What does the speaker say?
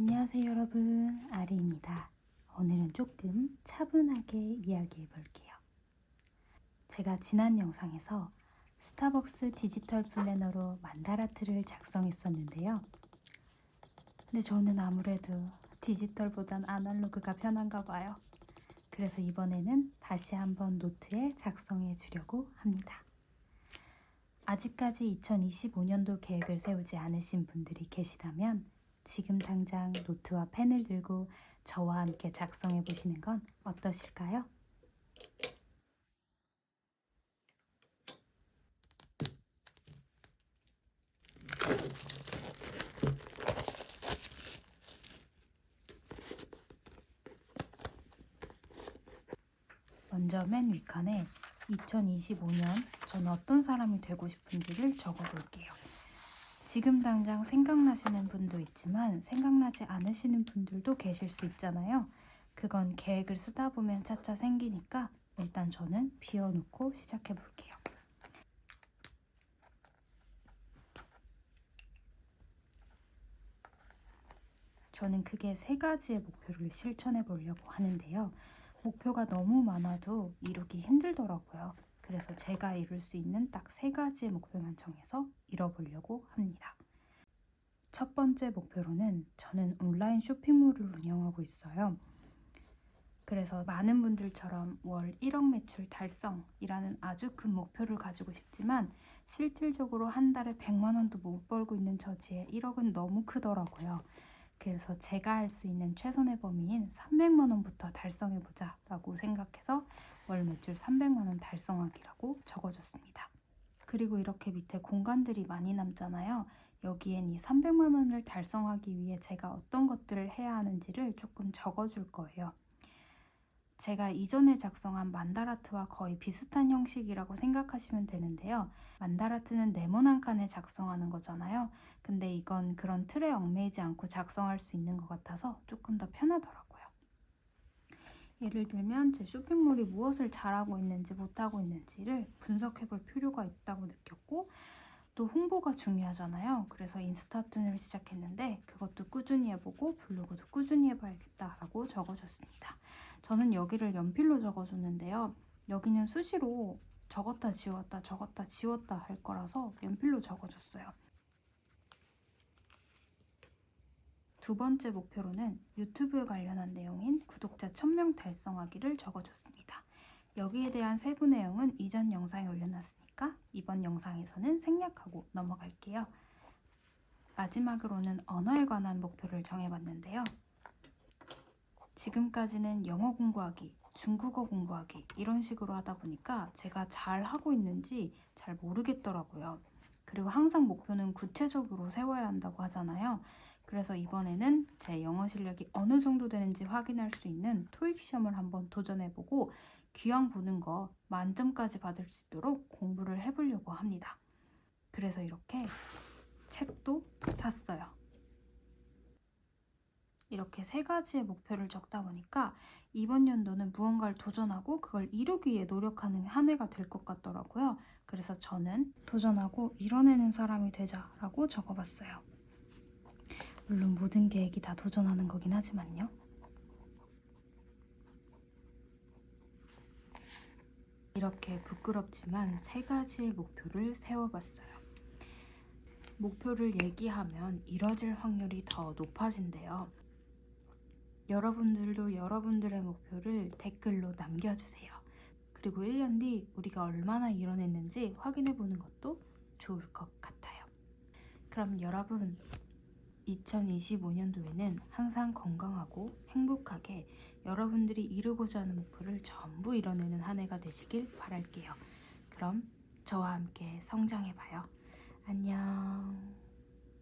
안녕하세요 여러분, 아리입니다. 오늘은 조금 차분하게 이야기해 볼게요. 제가 지난 영상에서 스타벅스 디지털 플래너로 만다라트를 작성했었는데요. 근데 저는 아무래도 디지털보단 아날로그가 편한가 봐요. 그래서 이번에는 다시 한번 노트에 작성해 주려고 합니다. 아직까지 2025년도 계획을 세우지 않으신 분들이 계시다면 지금 당장 노트와 펜을 들고 저와 함께 작성해 보시는 건 어떠실까요? 먼저 맨 윗칸에 2025년 저는 어떤 사람이 되고 싶은지를 적어 볼게요. 지금 당장 생각나시는 분도 있지만 생각나지 않으시는 분들도 계실 수 있잖아요. 그건 계획을 쓰다 보면 차차 생기니까 일단 저는 비워놓고 시작해 볼게요. 저는 크게 3가지의 목표를 실천해 보려고 하는데요. 목표가 너무 많아도 이루기 힘들더라고요. 그래서 제가 이룰 수 있는 딱 3가지의 목표만 정해서 이뤄보려고 합니다. 첫 번째 목표로는 저는 온라인 쇼핑몰을 운영하고 있어요. 그래서 많은 분들처럼 월 1억 매출 달성이라는 아주 큰 목표를 가지고 싶지만 실질적으로 한 달에 100만 원도 못 벌고 있는 저지에 1억은 너무 크더라고요. 그래서 제가 할 수 있는 최선의 범위인 300만 원부터 달성해보자 라고 생각해서 월 매출 300만 원 달성하기라고 적어줬습니다. 그리고 이렇게 밑에 공간들이 많이 남잖아요. 여기엔 이 300만 원을 달성하기 위해 제가 어떤 것들을 해야 하는지를 조금 적어줄 거예요. 제가 이전에 작성한 만다라트와 거의 비슷한 형식이라고 생각하시면 되는데요. 만다라트는 네모난 칸에 작성하는 거잖아요. 근데 이건 그런 틀에 얽매이지 않고 작성할 수 있는 것 같아서 조금 더 편하더라고요. 예를 들면 제 쇼핑몰이 무엇을 잘하고 있는지 못하고 있는지를 분석해 볼 필요가 있다고 느꼈고, 또 홍보가 중요하잖아요. 그래서 인스타툰을 시작했는데 그것도 꾸준히 해보고 블로그도 꾸준히 해봐야겠다라고 적어줬습니다. 저는 여기를 연필로 적어줬는데요. 여기는 수시로 적었다 지웠다 적었다 지웠다 할 거라서 연필로 적어줬어요. 두 번째 목표로는 유튜브에 관련한 내용인 구독자 1000명 달성하기를 적어줬습니다. 여기에 대한 세부 내용은 이전 영상에 올려놨으니까 이번 영상에서는 생략하고 넘어갈게요. 마지막으로는 언어에 관한 목표를 정해봤는데요. 지금까지는 영어 공부하기, 중국어 공부하기 이런 식으로 하다 보니까 제가 잘 하고 있는지 잘 모르겠더라고요. 그리고 항상 목표는 구체적으로 세워야 한다고 하잖아요. 그래서 이번에는 제 영어 실력이 어느 정도 되는지 확인할 수 있는 토익 시험을 한번 도전해보고 귀황 보는 거 만점까지 받을 수 있도록 공부를 해보려고 합니다. 그래서 이렇게 책도 샀어요. 이렇게 3가지의 목표를 적다 보니까 이번 연도는 무언가를 도전하고 그걸 이루기 위해 노력하는 한 해가 될 것 같더라고요. 그래서 저는 도전하고 이뤄내는 사람이 되자라고 적어봤어요. 물론 모든 계획이 다 도전하는 거긴 하지만요. 이렇게 부끄럽지만 3가지의 목표를 세워봤어요. 목표를 얘기하면 이뤄질 확률이 더 높아진대요. 여러분들도 여러분들의 목표를 댓글로 남겨주세요. 그리고 1년 뒤 우리가 얼마나 이뤄냈는지 확인해보는 것도 좋을 것 같아요. 그럼 여러분, 2025년도에는 항상 건강하고 행복하게 여러분들이 이루고자 하는 목표를 전부 이뤄내는 한 해가 되시길 바랄게요. 그럼 저와 함께 성장해봐요. 안녕.